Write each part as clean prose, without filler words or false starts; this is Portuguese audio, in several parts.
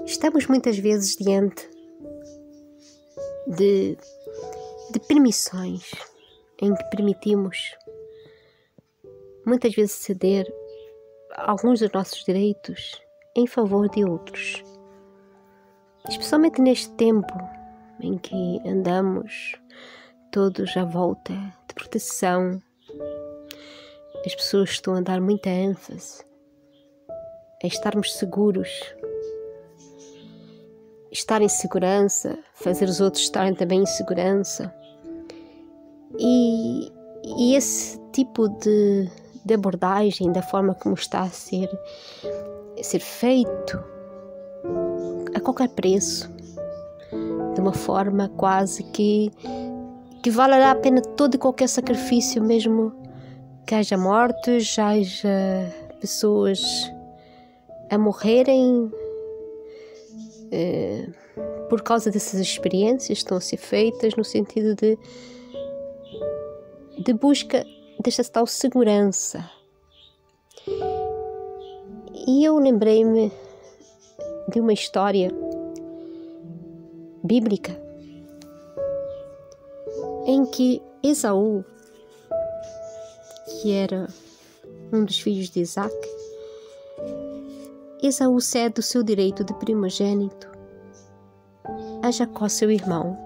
Estamos muitas vezes diante de permissões em que permitimos muitas vezes ceder alguns dos nossos direitos em favor de outros. Especialmente neste tempo em que andamos todos à volta de proteção, as pessoas estão a dar muita ênfase a estarmos seguros, estar em segurança, fazer os outros estarem também em segurança. E esse tipo de abordagem, da forma como está a ser feito, a qualquer preço, de uma forma quase que valerá a pena todo e qualquer sacrifício, mesmo que haja mortes, haja pessoas a morrerem por causa dessas experiências que estão a ser feitas no sentido de busca desta tal segurança. E eu lembrei-me de uma história bíblica em que Esaú, que era um dos filhos de Isaac, Esaú cede o seu direito de primogênito a Jacó, seu irmão,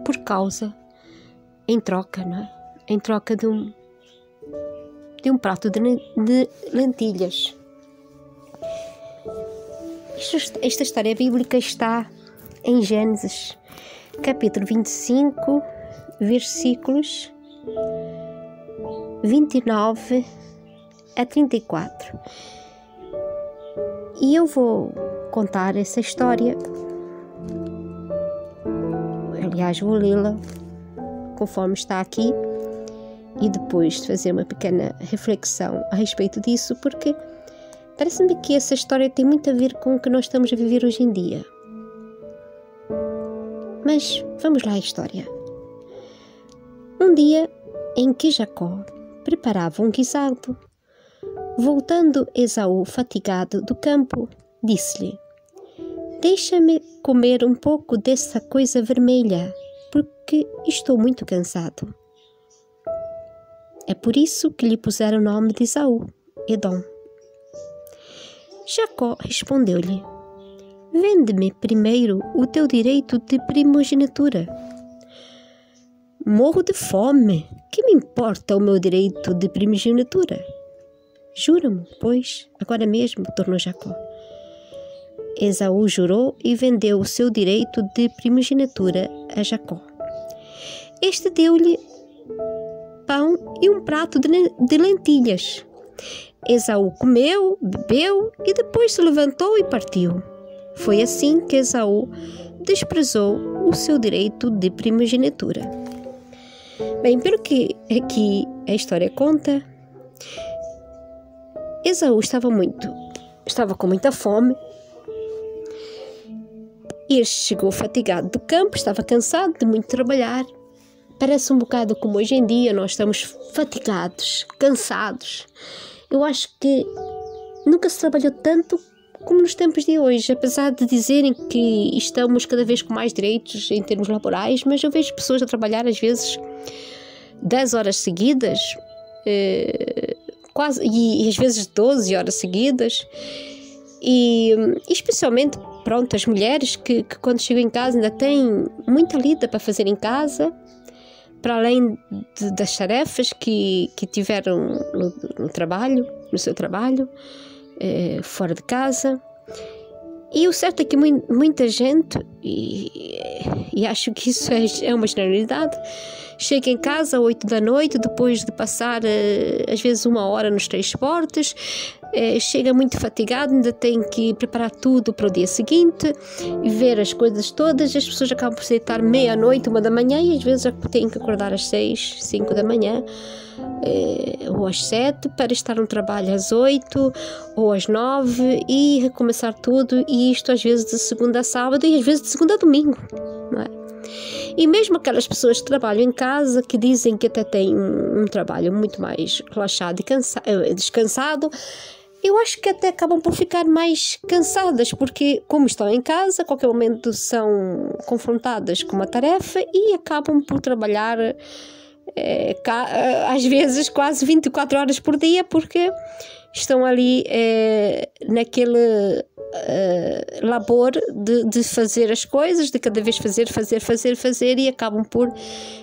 por causa, em troca de um prato de lentilhas. Esta história bíblica está em Gênesis, capítulo 25, versículos 29 a 34. E eu vou contar essa história. Aliás, vou lê-la conforme está aqui e depois fazer uma pequena reflexão a respeito disso, porque parece-me que essa história tem muito a ver com o que nós estamos a viver hoje em dia. Mas vamos lá à história. Um dia em que Jacó preparava um guisado, voltando Esaú fatigado do campo, disse-lhe: "Deixa-me comer um pouco dessa coisa vermelha, porque estou muito cansado." É por isso que lhe puseram o nome de Esaú, Edom. Jacó respondeu-lhe: "Vende-me primeiro o teu direito de primogenitura." "Morro de fome, que me importa o meu direito de primogenitura? Jura-me, pois, agora mesmo", tornou Jacó. Esaú jurou e vendeu o seu direito de primogenitura a Jacó. Este deu-lhe pão e um prato de lentilhas. Esaú comeu, bebeu e depois se levantou e partiu. Foi assim que Esaú desprezou o seu direito de primogenitura. Bem, pelo que aqui a história conta, Esaú estava com muita fome. Este chegou fatigado do campo, estava cansado de muito trabalhar. Parece um bocado como hoje em dia, nós estamos fatigados, cansados. Eu acho que nunca se trabalhou tanto como nos tempos de hoje, apesar de dizerem que estamos cada vez com mais direitos em termos laborais, mas eu vejo pessoas a trabalhar às vezes 10 horas seguidas, quase, e às vezes 12 horas seguidas, e especialmente, pronto, as mulheres que quando chegam em casa ainda têm muita lida para fazer em casa, para além das tarefas que tiveram no seu trabalho, fora de casa. E o certo é que muita gente, e acho que isso é uma generalidade, chega em casa às 8 da noite, depois de passar às vezes 1 hora nos transportes, chega muito fatigado, ainda tem que preparar tudo para o dia seguinte e ver as coisas todas. As pessoas acabam por se deitar meia-noite, 1 da manhã, e às vezes já têm que acordar às 6, 5 da manhã, ou às 7, para estar no trabalho às 8 ou às 9 e recomeçar tudo, e isto às vezes de segunda a sábado e às vezes de segunda a domingo, não é? E mesmo aquelas pessoas que trabalham em casa, que dizem que até têm um trabalho muito mais relaxado e descansado, eu acho que até acabam por ficar mais cansadas, porque como estão em casa, a qualquer momento são confrontadas com uma tarefa e acabam por trabalhar às vezes quase 24 horas por dia, porque estão ali naquele labor de fazer as coisas, de cada vez fazer, e acabam por,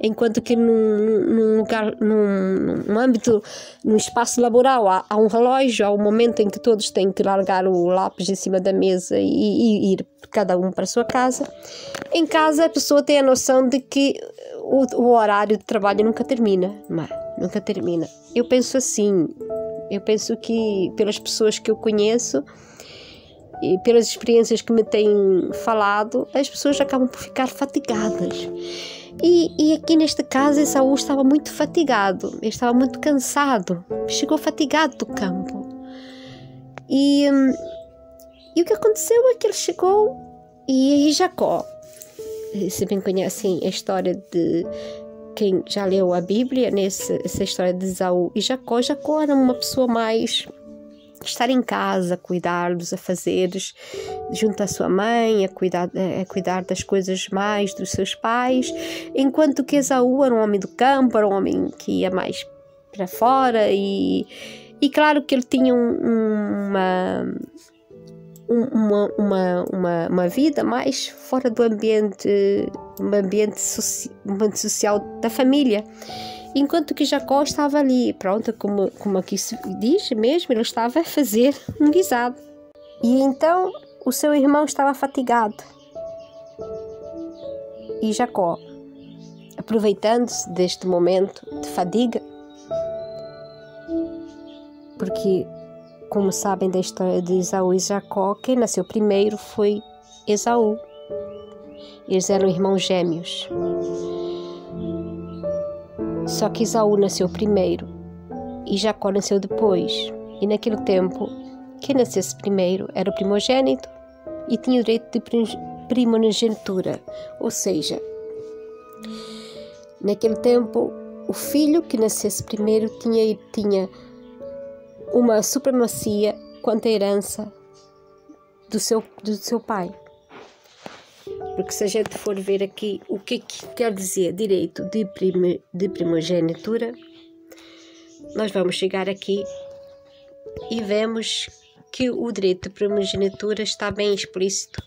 enquanto que num lugar, num âmbito, num espaço laboral há um relógio, há um momento em que todos têm que largar o lápis em cima da mesa e ir cada um para a sua casa. Em casa a pessoa tem a noção de que o horário de trabalho nunca termina, nunca termina. Eu penso assim, eu penso que pelas pessoas que eu conheço e pelas experiências que me têm falado, as pessoas acabam por ficar fatigadas. E aqui neste caso, Esaú estava muito fatigado, ele estava muito cansado, chegou fatigado do campo. E o que aconteceu é que ele chegou e Jacó, se bem conhecem a história de quem já leu a Bíblia, essa história de Esaú e Jacó. Jacó era uma pessoa mais estar em casa, a cuidar dos afazeres junto à sua mãe, a cuidar das coisas mais dos seus pais, enquanto que Esaú era um homem do campo, era um homem que ia mais para fora e claro que ele tinha uma vida mais fora do ambiente social da família, enquanto que Jacó estava ali, pronto, como aqui se diz mesmo, ele estava a fazer um guisado. E então o seu irmão estava fatigado e Jacó, aproveitando-se deste momento de fadiga, porque como sabem da história de Esaú e Jacó, quem nasceu primeiro foi Esaú. Eles eram irmãos gêmeos. Só que Esaú nasceu primeiro e Jacó nasceu depois. E naquele tempo, quem nascesse primeiro era o primogênito e tinha o direito de primogenitura. Ou seja, naquele tempo, o filho que nascesse primeiro tinha uma supremacia quanto à herança do seu pai. Porque se a gente for ver aqui o que quer dizer direito de primogenitura, nós vamos chegar aqui e vemos que o direito de primogenitura está bem explícito.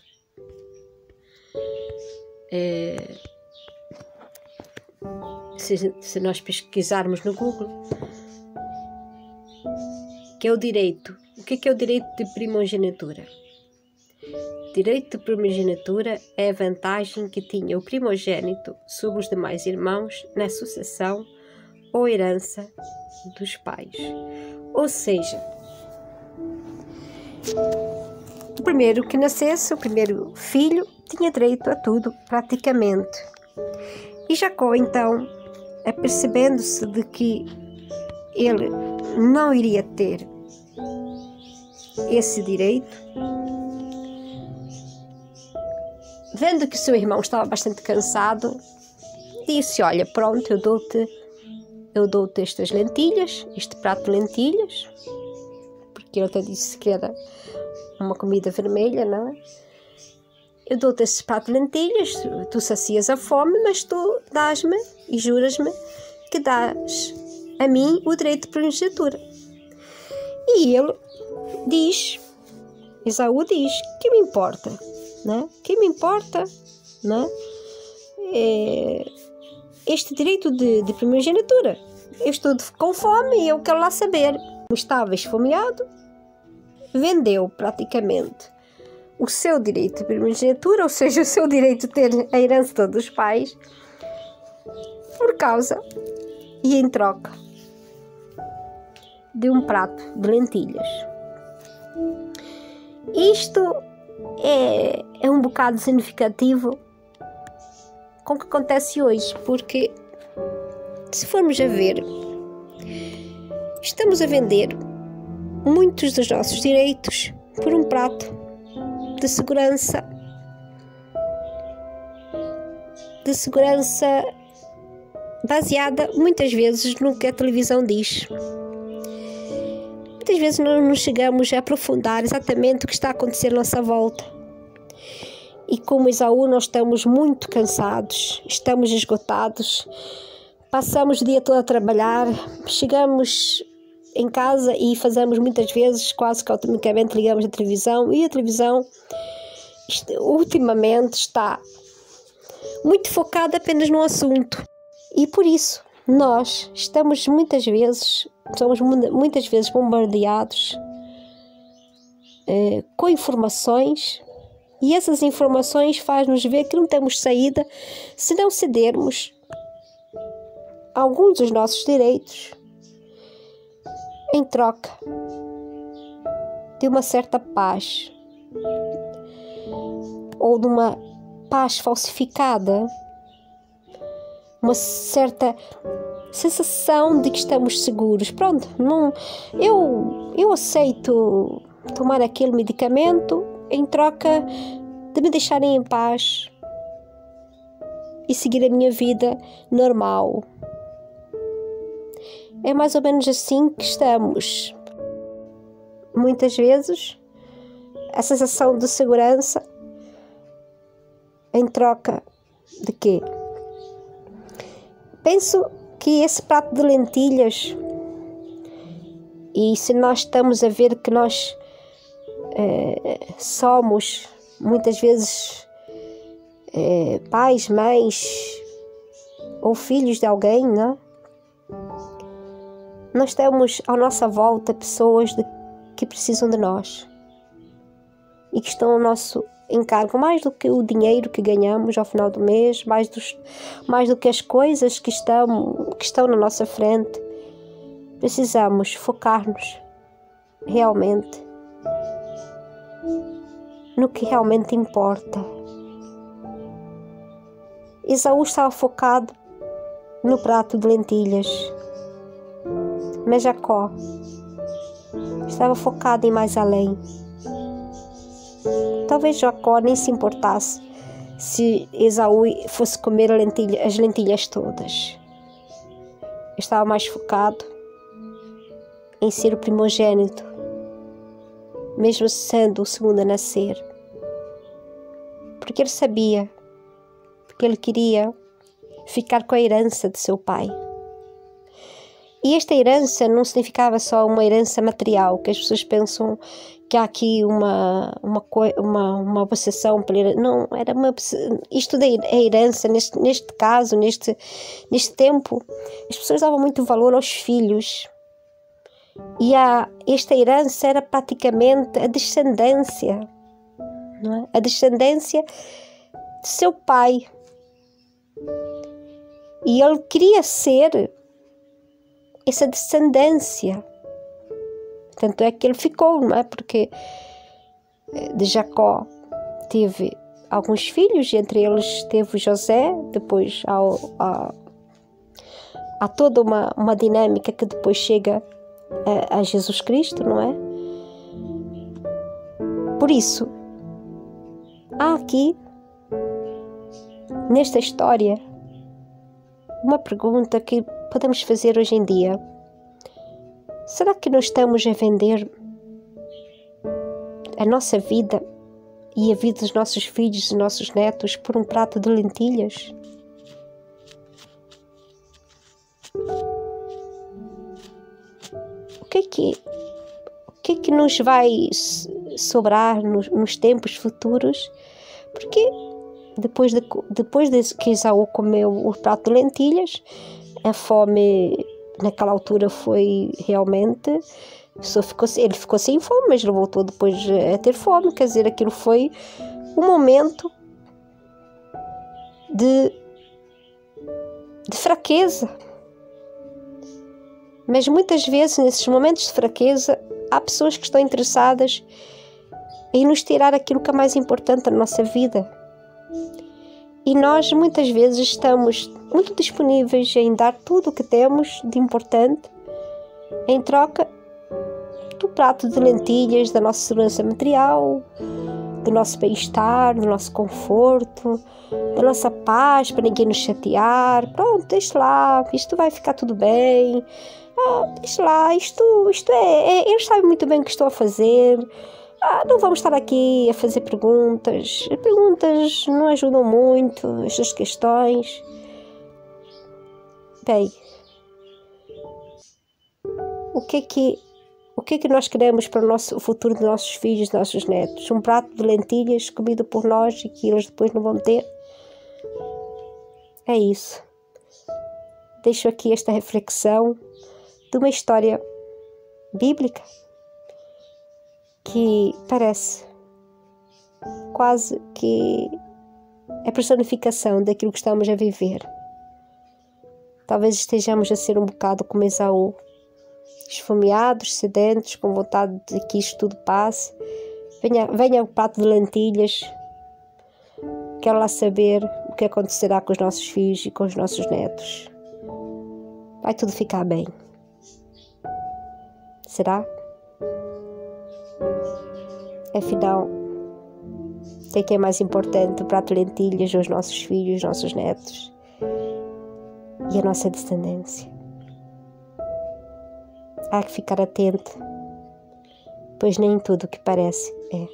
Se nós pesquisarmos no Google, que é o direito. O que é o direito de primogenitura? Direito de primogenitura é a vantagem que tinha o primogênito sobre os demais irmãos na sucessão ou herança dos pais. Ou seja, o primeiro que nascesse, o primeiro filho, tinha direito a tudo, praticamente. E Jacó, então, apercebendo-se de que ele não iria ter esse direito, vendo que o seu irmão estava bastante cansado, disse: olha, pronto, eu dou-te estas lentilhas, este prato de lentilhas, porque ele até disse que era uma comida vermelha, não é? Eu dou-te este prato de lentilhas, tu sacias a fome, mas tu dás-me e juras-me que dás a mim o direito de primogenitura. E ele diz, Esaú diz, que me importa, né? Que me importa, né? Este direito de primogenitura. Eu estou com fome e eu quero lá saber. Estava esfomeado, vendeu praticamente o seu direito de primogenitura, ou seja, o seu direito de ter a herança todos os pais, por causa e em troca de um prato de lentilhas. Isto é um bocado significativo com o que acontece hoje, porque se formos a ver, estamos a vender muitos dos nossos direitos por um prato de segurança baseada muitas vezes no que a televisão diz. muitas vezes não chegamos a aprofundar exatamente o que está a acontecer à nossa volta. E como Esaú, nós estamos muito cansados, estamos esgotados, passamos o dia todo a trabalhar, chegamos em casa e fazemos muitas vezes, quase que automaticamente ligamos a televisão, e a televisão ultimamente está muito focada apenas no assunto. E por isso nós somos muitas vezes bombardeados com informações, e essas informações fazem-nos ver que não temos saída se não cedermos alguns dos nossos direitos em troca de uma certa paz, ou de uma paz falsificada, uma certa sensação de que estamos seguros. Pronto, eu aceito tomar aquele medicamento em troca de me deixarem em paz e seguir a minha vida normal. É mais ou menos assim que estamos. Muitas vezes, a sensação de segurança em troca de quê? Penso que esse prato de lentilhas, e se nós estamos a ver que nós somos muitas vezes pais, mães ou filhos de alguém, não? Nós temos à nossa volta pessoas que precisam de nós e que estão ao nosso encargo, mais do que o dinheiro que ganhamos ao final do mês, mais do que as coisas que estão na nossa frente. Precisamos focar-nos realmente no que realmente importa. Esaú estava focado no prato de lentilhas, mas Jacó estava focado em mais além. Talvez Jacó nem se importasse se Esaú fosse comer as lentilhas todas. Estava mais focado em ser o primogênito, mesmo sendo o segundo a nascer. Porque ele sabia, porque ele queria ficar com a herança de seu pai. E esta herança não significava só uma herança material, que as pessoas pensam que há aqui uma obsessão pela herança. Não, era isto da herança, neste caso, neste tempo, as pessoas davam muito valor aos filhos. E esta herança era praticamente a descendência, não é? A descendência de seu pai. E ele queria ser essa descendência. Tanto é que ele ficou, não é? Porque de Jacó teve alguns filhos, entre eles teve José, depois há toda uma dinâmica que depois chega a Jesus Cristo, não é? Por isso, há aqui, nesta história, uma pergunta que podemos fazer hoje em dia. Será que nós estamos a vender a nossa vida e a vida dos nossos filhos e nossos netos por um prato de lentilhas? O que é que nos vai sobrar nos tempos futuros? Porque depois de que Esaú comeu o prato de lentilhas, a fome naquela altura foi realmente, ele ficou sem fome, mas ele voltou depois a ter fome. Quer dizer, aquilo foi um momento de fraqueza. Mas muitas vezes, nesses momentos de fraqueza, há pessoas que estão interessadas em nos tirar aquilo que é mais importante na nossa vida. E nós muitas vezes estamos muito disponíveis em dar tudo o que temos de importante em troca do prato de lentilhas, da nossa segurança material, do nosso bem-estar, do nosso conforto, da nossa paz, para ninguém nos chatear. Pronto, deixa lá, isto vai ficar tudo bem. Deixa lá, isto eles sabem muito bem o que estou a fazer. Não vamos estar aqui a fazer perguntas. Perguntas não ajudam muito estas questões. Bem, o que é que nós queremos para o futuro dos nossos filhos, dos nossos netos? Um prato de lentilhas comido por nós e que eles depois não vão ter? É isso. Deixo aqui esta reflexão de uma história bíblica que parece quase que é personificação daquilo que estamos a viver. Talvez estejamos a ser um bocado como Esaú, esfomeados, sedentos, com vontade de que isto tudo passe. Venha o prato de lentilhas. Quero lá saber o que acontecerá com os nossos filhos e com os nossos netos. Vai tudo ficar bem. Será? Afinal, sei que é mais importante o prato de lentilhas, os nossos filhos, os nossos netos e a nossa descendência. Há que ficar atento, pois nem tudo o que parece é.